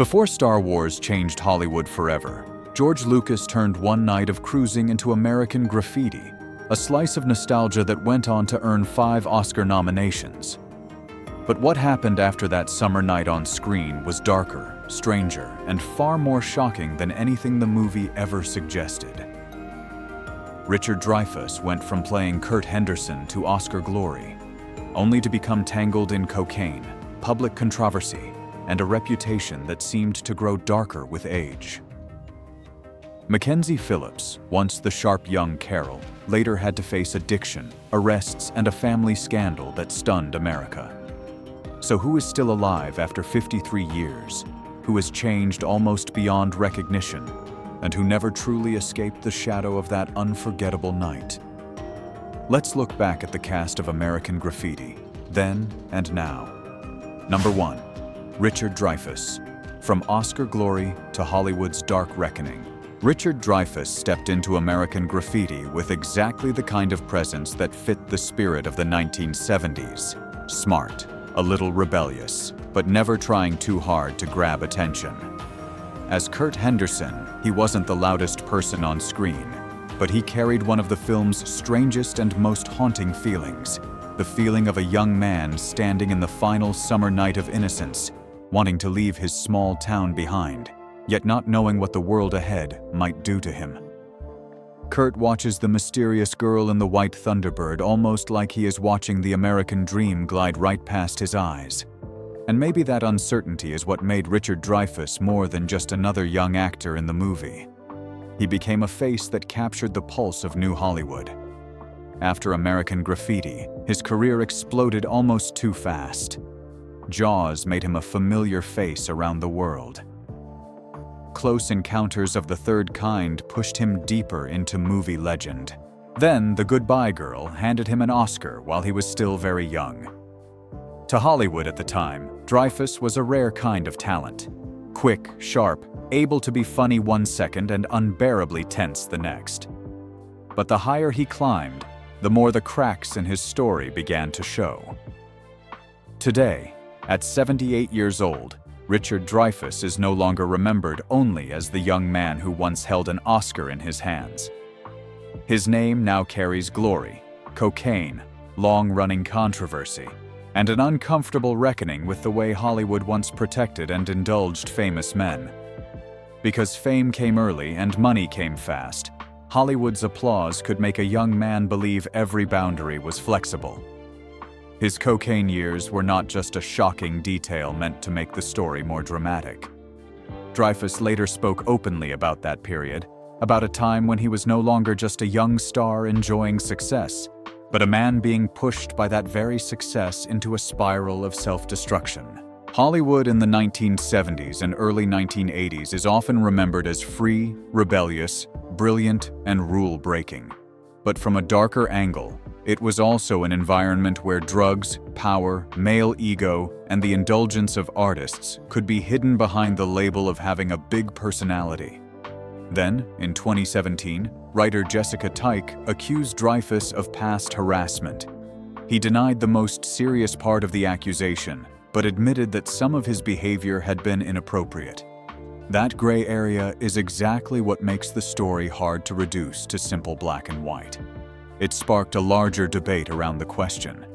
Before Star Wars changed Hollywood forever, George Lucas turned one night of cruising into American Graffiti, a slice of nostalgia that went on to earn 5 Oscar nominations. But what happened after that summer night on screen was darker, stranger, and far more shocking than anything the movie ever suggested. Richard Dreyfuss went from playing Kurt Henderson to Oscar glory, only to become tangled in cocaine, public controversy, and a reputation that seemed to grow darker with age. Mackenzie Phillips, once the sharp young Carol, later had to face addiction, arrests, and a family scandal that stunned America. So who is still alive after 53 years, who has changed almost beyond recognition, and who never truly escaped the shadow of that unforgettable night? Let's look back at the cast of American Graffiti, then and now. Number 1. Richard Dreyfuss. From Oscar glory to Hollywood's dark reckoning, Richard Dreyfuss stepped into American Graffiti with exactly the kind of presence that fit the spirit of the 1970s. Smart, a little rebellious, but never trying too hard to grab attention. As Kurt Henderson, he wasn't the loudest person on screen, but he carried one of the film's strangest and most haunting feelings, the feeling of a young man standing in the final summer night of innocence, wanting to leave his small town behind, yet not knowing what the world ahead might do to him. Kurt watches the mysterious girl in the white Thunderbird almost like he is watching the American dream glide right past his eyes. And maybe that uncertainty is what made Richard Dreyfuss more than just another young actor in the movie. He became a face that captured the pulse of New Hollywood. After American Graffiti, his career exploded almost too fast. Jaws made him a familiar face around the world. Close Encounters of the Third Kind pushed him deeper into movie legend. Then The Goodbye Girl handed him an Oscar while he was still very young. To Hollywood at the time, Dreyfuss was a rare kind of talent. Quick, sharp, able to be funny one second and unbearably tense the next. But the higher he climbed, the more the cracks in his story began to show. Today, at 78 years old, Richard Dreyfuss is no longer remembered only as the young man who once held an Oscar in his hands. His name now carries glory, cocaine, long-running controversy, and an uncomfortable reckoning with the way Hollywood once protected and indulged famous men. Because fame came early and money came fast, Hollywood's applause could make a young man believe every boundary was flexible. His cocaine years were not just a shocking detail meant to make the story more dramatic. Dreyfuss later spoke openly about that period, about a time when he was no longer just a young star enjoying success, but a man being pushed by that very success into a spiral of self-destruction. Hollywood in the 1970s and early 1980s is often remembered as free, rebellious, brilliant, and rule-breaking. But from a darker angle, it was also an environment where drugs, power, male ego, and the indulgence of artists could be hidden behind the label of having a big personality. Then, in 2017, writer Jessica Teich accused Dreyfuss of past harassment. He denied the most serious part of the accusation, but admitted that some of his behavior had been inappropriate. That gray area is exactly what makes the story hard to reduce to simple black and white. It sparked a larger debate around the question: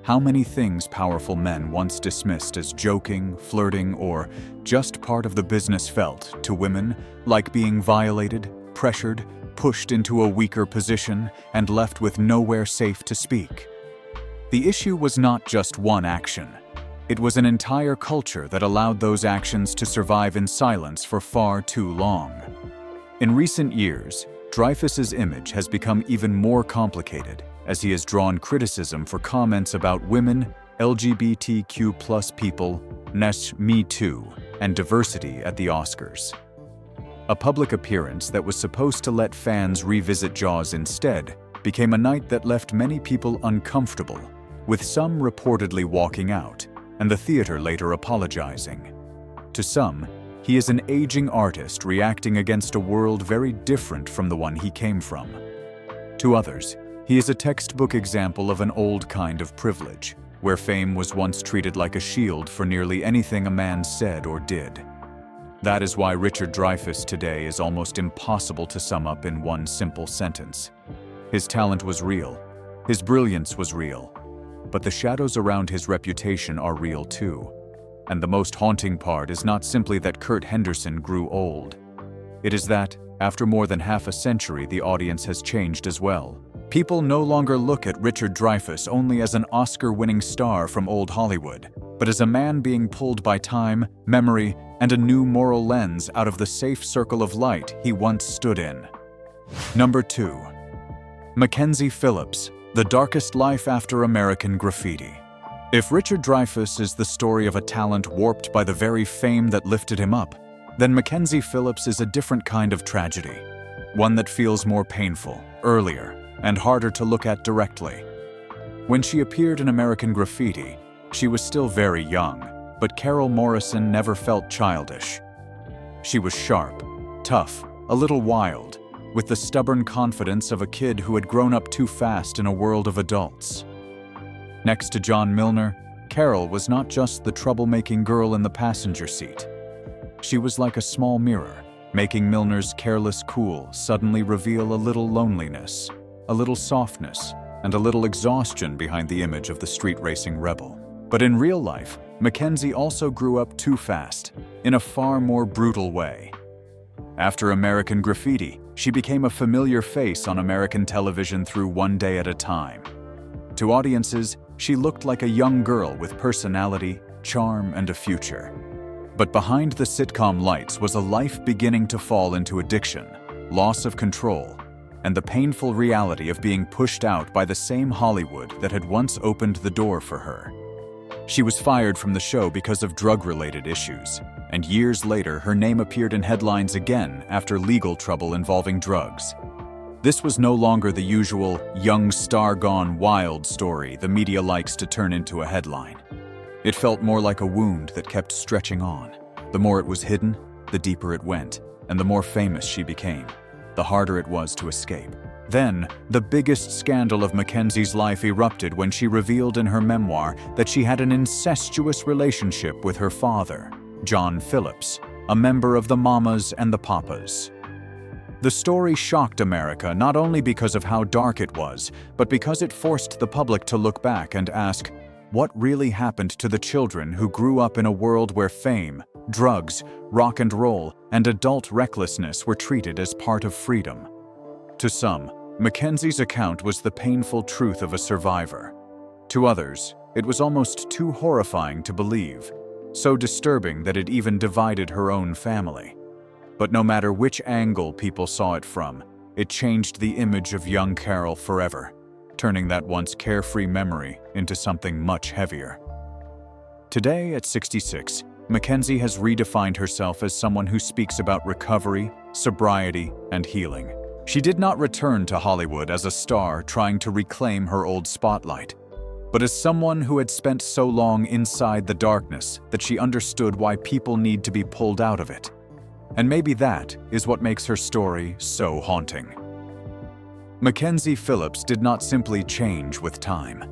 how many things powerful men once dismissed as joking, flirting, or just part of the business felt to women like being violated, pressured, pushed into a weaker position, and left with nowhere safe to speak. The issue was not just one action. It was an entire culture that allowed those actions to survive in silence for far too long. In recent years, Dreyfuss's image has become even more complicated as he has drawn criticism for comments about women, LGBTQ+ people, Me Too, and diversity at the Oscars. A public appearance that was supposed to let fans revisit Jaws instead became a night that left many people uncomfortable, with some reportedly walking out, and the theater later apologizing. To some, he is an aging artist reacting against a world very different from the one he came from. To others, he is a textbook example of an old kind of privilege, where fame was once treated like a shield for nearly anything a man said or did. That is why Richard Dreyfuss today is almost impossible to sum up in one simple sentence. His talent was real. His brilliance was real. But the shadows around his reputation are real too. And the most haunting part is not simply that Kurt Henderson grew old. It is that, after more than half a century, the audience has changed as well. People no longer look at Richard Dreyfuss only as an Oscar-winning star from old Hollywood, but as a man being pulled by time, memory, and a new moral lens out of the safe circle of light he once stood in. Number 2. Mackenzie Phillips, The Darkest Life After American Graffiti. If Richard Dreyfuss is the story of a talent warped by the very fame that lifted him up, then Mackenzie Phillips is a different kind of tragedy, one that feels more painful, earlier, and harder to look at directly. When she appeared in American Graffiti, she was still very young, but Carol Morrison never felt childish. She was sharp, tough, a little wild, with the stubborn confidence of a kid who had grown up too fast in a world of adults. Next to John Milner, Carol was not just the troublemaking girl in the passenger seat. She was like a small mirror, making Milner's careless cool suddenly reveal a little loneliness, a little softness, and a little exhaustion behind the image of the street-racing rebel. But in real life, Mackenzie also grew up too fast, in a far more brutal way. After American Graffiti, she became a familiar face on American television through One Day at a Time. To audiences, she looked like a young girl with personality, charm, and a future. But behind the sitcom lights was a life beginning to fall into addiction, loss of control, and the painful reality of being pushed out by the same Hollywood that had once opened the door for her. She was fired from the show because of drug-related issues, and years later her name appeared in headlines again after legal trouble involving drugs. This was no longer the usual young star gone wild story the media likes to turn into a headline. It felt more like a wound that kept stretching on. The more it was hidden, the deeper it went, and the more famous she became, the harder it was to escape. Then, the biggest scandal of Mackenzie's life erupted when she revealed in her memoir that she had an incestuous relationship with her father, John Phillips, a member of the Mamas and the Papas. The story shocked America not only because of how dark it was, but because it forced the public to look back and ask, what really happened to the children who grew up in a world where fame, drugs, rock and roll, and adult recklessness were treated as part of freedom? To some, Mackenzie's account was the painful truth of a survivor. To others, it was almost too horrifying to believe, so disturbing that it even divided her own family. But no matter which angle people saw it from, it changed the image of young Carol forever, turning that once carefree memory into something much heavier. Today, at 66, Mackenzie has redefined herself as someone who speaks about recovery, sobriety, and healing. She did not return to Hollywood as a star trying to reclaim her old spotlight, but as someone who had spent so long inside the darkness that she understood why people need to be pulled out of it. And maybe that is what makes her story so haunting. Mackenzie Phillips did not simply change with time.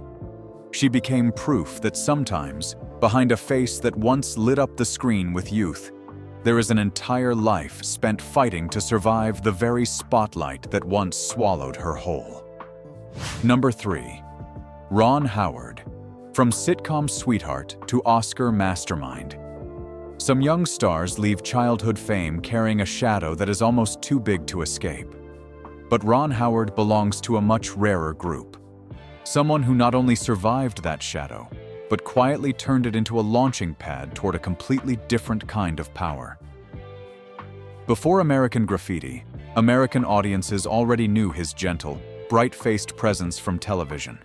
She became proof that sometimes, behind a face that once lit up the screen with youth, there is an entire life spent fighting to survive the very spotlight that once swallowed her whole. Number 3. Ron Howard. From sitcom sweetheart to Oscar mastermind. Some young stars leave childhood fame carrying a shadow that is almost too big to escape. But Ron Howard belongs to a much rarer group. Someone who not only survived that shadow, but quietly turned it into a launching pad toward a completely different kind of power. Before American Graffiti, American audiences already knew his gentle, bright-faced presence from television.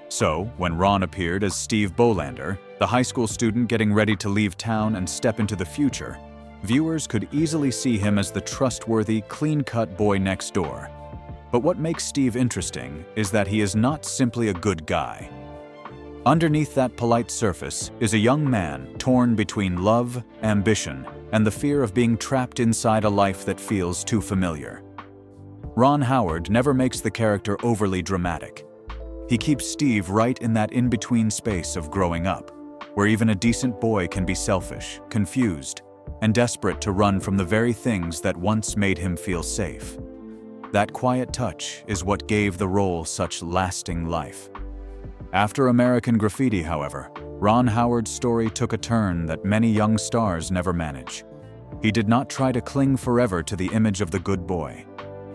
So, when Ron appeared as Steve Bolander, the high school student getting ready to leave town and step into the future, viewers could easily see him as the trustworthy, clean-cut boy next door. But what makes Steve interesting is that he is not simply a good guy. Underneath that polite surface is a young man torn between love, ambition, and the fear of being trapped inside a life that feels too familiar. Ron Howard never makes the character overly dramatic. He keeps Steve right in that in-between space of growing up, where even a decent boy can be selfish, confused, and desperate to run from the very things that once made him feel safe. That quiet touch is what gave the role such lasting life. After American Graffiti, however, Ron Howard's story took a turn that many young stars never manage. He did not try to cling forever to the image of the good boy.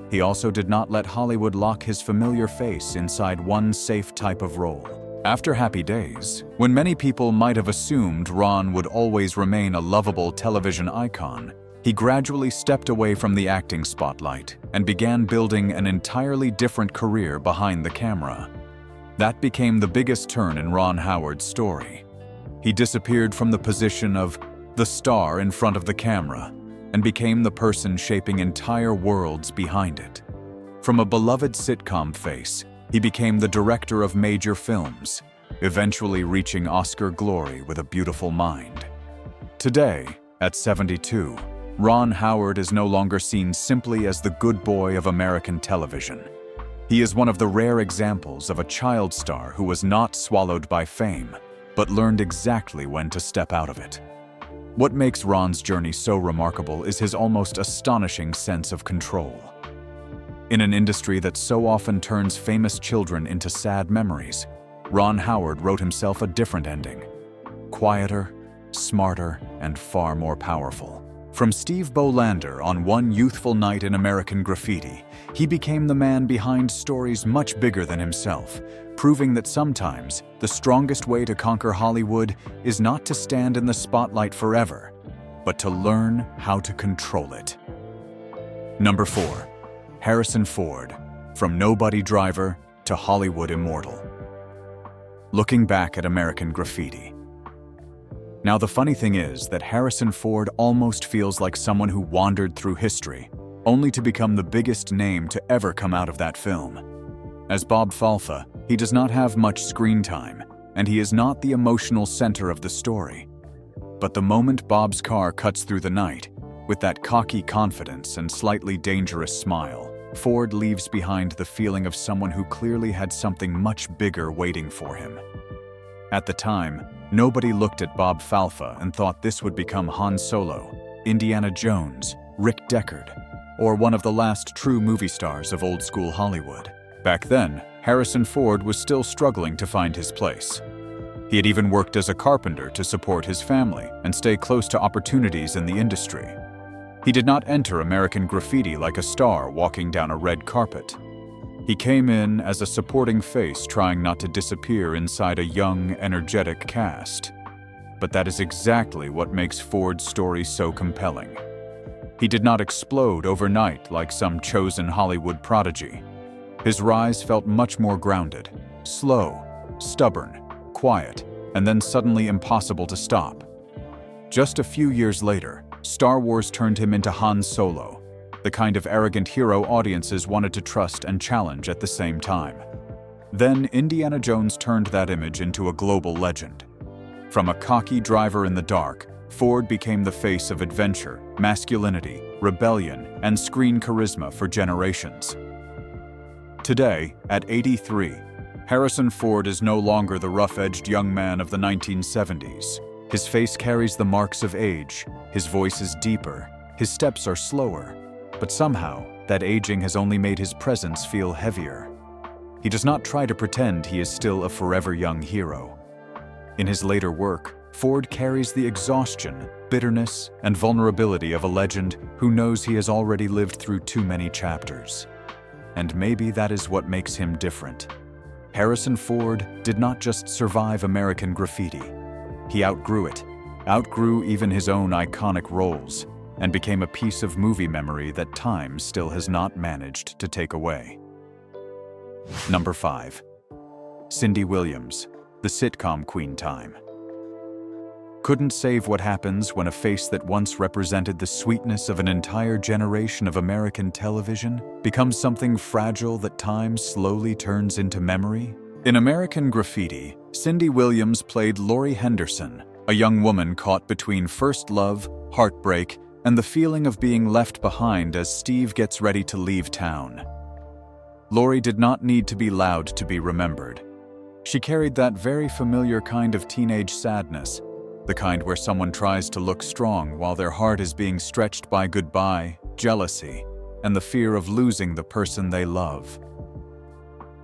He also did not let Hollywood lock his familiar face inside one safe type of role. After Happy Days, when many people might have assumed Ron would always remain a lovable television icon, he gradually stepped away from the acting spotlight and began building an entirely different career behind the camera. That became the biggest turn in Ron Howard's story. He disappeared from the position of the star in front of the camera and became the person shaping entire worlds behind it. From a beloved sitcom face, he became the director of major films, eventually reaching Oscar glory with A Beautiful Mind. Today, at 72, Ron Howard is no longer seen simply as the good boy of American television. He is one of the rare examples of a child star who was not swallowed by fame, but learned exactly when to step out of it. What makes Ron's journey so remarkable is his almost astonishing sense of control. In an industry that so often turns famous children into sad memories, Ron Howard wrote himself a different ending. Quieter, smarter, and far more powerful. From Steve Bolander on one youthful night in American Graffiti, he became the man behind stories much bigger than himself, proving that sometimes the strongest way to conquer Hollywood is not to stand in the spotlight forever, but to learn how to control it. Number 4. Harrison Ford, from nobody driver to Hollywood immortal. Looking back at American Graffiti. Now, the funny thing is that Harrison Ford almost feels like someone who wandered through history, only to become the biggest name to ever come out of that film. As Bob Falfa, he does not have much screen time, and he is not the emotional center of the story. But the moment Bob's car cuts through the night, with that cocky confidence and slightly dangerous smile, Ford leaves behind the feeling of someone who clearly had something much bigger waiting for him. At the time, nobody looked at Bob Falfa and thought this would become Han Solo, Indiana Jones, Rick Deckard, or one of the last true movie stars of old-school Hollywood. Back then, Harrison Ford was still struggling to find his place. He had even worked as a carpenter to support his family and stay close to opportunities in the industry. He did not enter American Graffiti like a star walking down a red carpet. He came in as a supporting face trying not to disappear inside a young, energetic cast. But that is exactly what makes Ford's story so compelling. He did not explode overnight like some chosen Hollywood prodigy. His rise felt much more grounded, slow, stubborn, quiet, and then suddenly impossible to stop. Just a few years later, Star Wars turned him into Han Solo, the kind of arrogant hero audiences wanted to trust and challenge at the same time. Then Indiana Jones turned that image into a global legend. From a cocky driver in the dark, Ford became the face of adventure, masculinity, rebellion, and screen charisma for generations. Today, at 83, Harrison Ford is no longer the rough-edged young man of the 1970s. His face carries the marks of age, his voice is deeper, his steps are slower, but somehow, that aging has only made his presence feel heavier. He does not try to pretend he is still a forever young hero. In his later work, Ford carries the exhaustion, bitterness, and vulnerability of a legend who knows he has already lived through too many chapters. And maybe that is what makes him different. Harrison Ford did not just survive American Graffiti. He outgrew it, outgrew even his own iconic roles, and became a piece of movie memory that time still has not managed to take away. Number 5. Cindy Williams, the sitcom queen time. Couldn't save what happens when a face that once represented the sweetness of an entire generation of American television becomes something fragile that time slowly turns into memory? In American Graffiti, Cindy Williams played Laurie Henderson, a young woman caught between first love, heartbreak, and the feeling of being left behind as Steve gets ready to leave town. Laurie did not need to be loud to be remembered. She carried that very familiar kind of teenage sadness, the the kind where someone tries to look strong while their heart is being stretched by goodbye, jealousy, and the fear of losing the person they love.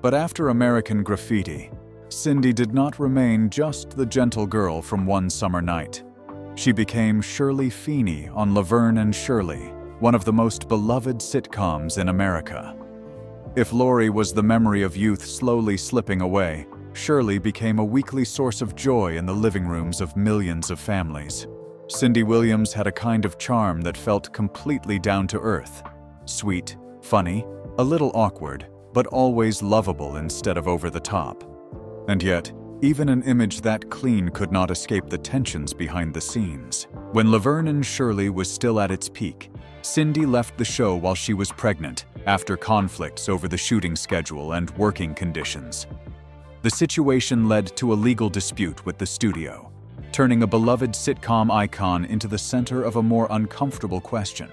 But after American Graffiti, Cindy did not remain just the gentle girl from one summer night. She became Shirley Feeney on Laverne and Shirley, one of the most beloved sitcoms in America. If Laurie was the memory of youth slowly slipping away, Shirley became a weekly source of joy in the living rooms of millions of families. Cindy Williams had a kind of charm that felt completely down to earth. Sweet, funny, a little awkward, but always lovable instead of over the top. And yet, even an image that clean could not escape the tensions behind the scenes. When Laverne and Shirley was still at its peak, Cindy left the show while she was pregnant, after conflicts over the shooting schedule and working conditions. The situation led to a legal dispute with the studio, turning a beloved sitcom icon into the center of a more uncomfortable question.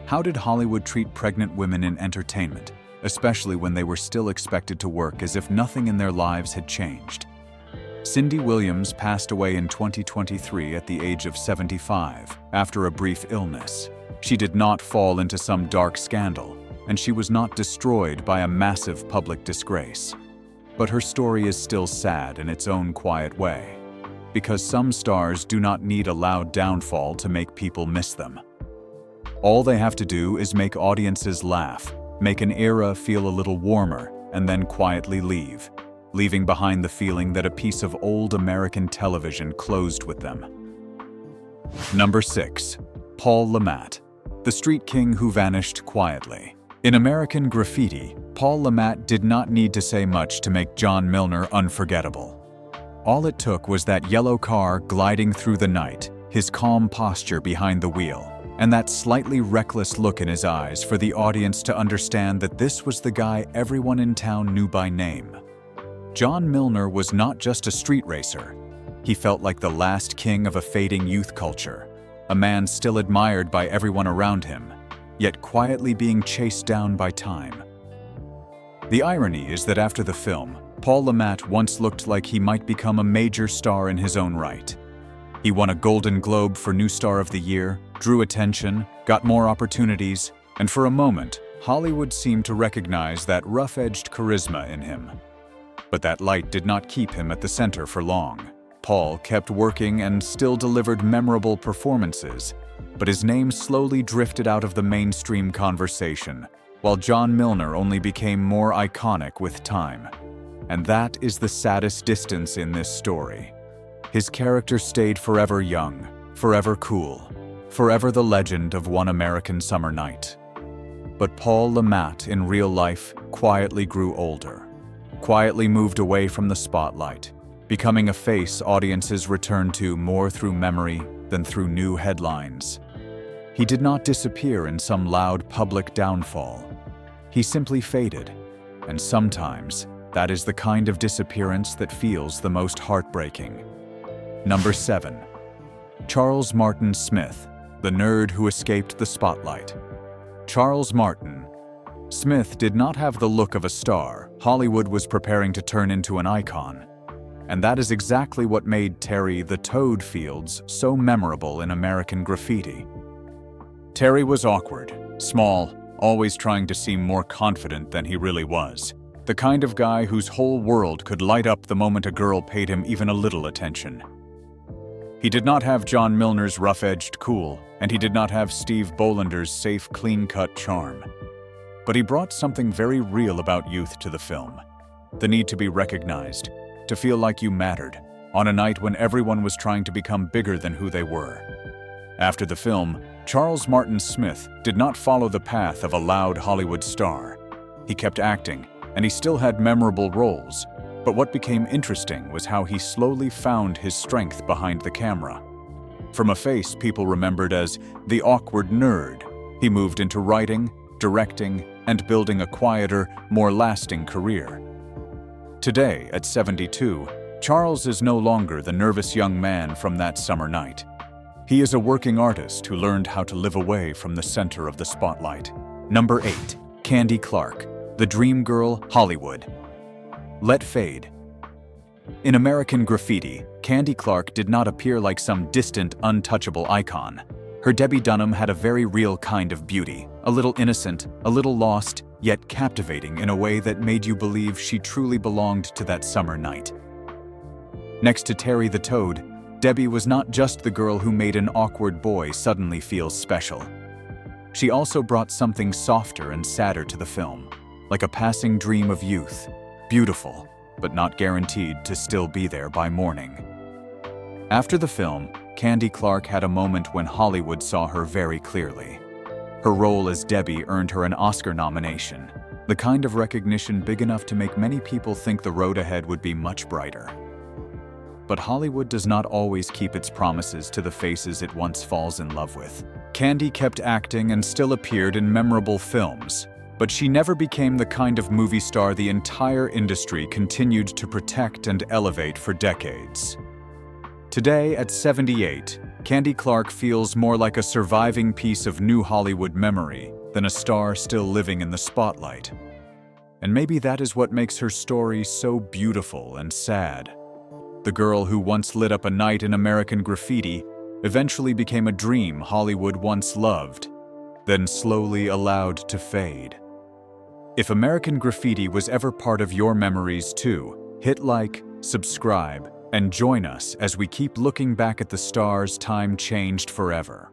How did Hollywood treat pregnant women in entertainment, especially when they were still expected to work as if nothing in their lives had changed? Cindy Williams passed away in 2023 at the age of 75 after a brief illness. She did not fall into some dark scandal, and she was not destroyed by a massive public disgrace. But her story is still sad in its own quiet way, because some stars do not need a loud downfall to make people miss them. All they have to do is make audiences laugh, make an era feel a little warmer, and then quietly leave, leaving behind the feeling that a piece of old American television closed with them. Number 6. Paul Le Mat, the street king who vanished quietly. In American Graffiti, Paul Le Mat did not need to say much to make John Milner unforgettable. All it took was that yellow car gliding through the night, his calm posture behind the wheel, and that slightly reckless look in his eyes for the audience to understand that this was the guy everyone in town knew by name. John Milner was not just a street racer. He felt like the last king of a fading youth culture, a man still admired by everyone around him, yet quietly being chased down by time. The irony is that after the film, Paul Le Mat once looked like he might become a major star in his own right. He won a Golden Globe for New Star of the Year, drew attention, got more opportunities, and for a moment, Hollywood seemed to recognize that rough-edged charisma in him. But that light did not keep him at the center for long. Paul kept working and still delivered memorable performances, but his name slowly drifted out of the mainstream conversation, while John Milner only became more iconic with time. And that is the saddest distance in this story. His character stayed forever young, forever cool, forever the legend of One American Summer Night. But Paul Le Mat in real life quietly grew older, quietly moved away from the spotlight, becoming a face audiences return to more through memory than through new headlines. He did not disappear in some loud public downfall. He simply faded, and sometimes that is the kind of disappearance that feels the most heartbreaking. Number 7. Charles Martin Smith, the nerd who escaped the spotlight. Charles Martin Smith did not have the look of a star Hollywood was preparing to turn into an icon. And that is exactly what made Terry the Toad Fields so memorable in American Graffiti. Terry was awkward, small, always trying to seem more confident than he really was. The kind of guy whose whole world could light up the moment a girl paid him even a little attention. He did not have John Milner's rough-edged cool, and he did not have Steve Bolander's safe, clean-cut charm. But he brought something very real about youth to the film. The need to be recognized, to feel like you mattered, on a night when everyone was trying to become bigger than who they were. After the film, Charles Martin Smith did not follow the path of a loud Hollywood star. He kept acting, and he still had memorable roles, but what became interesting was how he slowly found his strength behind the camera. From a face people remembered as the awkward nerd, he moved into writing, directing, and building a quieter, more lasting career. Today, at 72, Charles is no longer the nervous young man from that summer night. He is a working artist who learned how to live away from the center of the spotlight. Number 8. Candy Clark, the dream girl, Hollywood. Let fade. In American Graffiti, Candy Clark did not appear like some distant, untouchable icon. Her Debbie Dunham had a very real kind of beauty, a little innocent, a little lost, yet captivating in a way that made you believe she truly belonged to that summer night. Next to Terry the Toad, Debbie was not just the girl who made an awkward boy suddenly feel special. She also brought something softer and sadder to the film, like a passing dream of youth, beautiful, but not guaranteed to still be there by morning. After the film, Candy Clark had a moment when Hollywood saw her very clearly. Her role as Debbie earned her an Oscar nomination, the kind of recognition big enough to make many people think the road ahead would be much brighter. But Hollywood does not always keep its promises to the faces it once falls in love with. Candy kept acting and still appeared in memorable films, but she never became the kind of movie star the entire industry continued to protect and elevate for decades. Today, at 78, Candy Clark feels more like a surviving piece of new Hollywood memory than a star still living in the spotlight. And maybe that is what makes her story so beautiful and sad. The girl who once lit up a night in American Graffiti eventually became a dream Hollywood once loved, then slowly allowed to fade. If American Graffiti was ever part of your memories too, hit like, subscribe, and join us as we keep looking back at the stars time changed forever.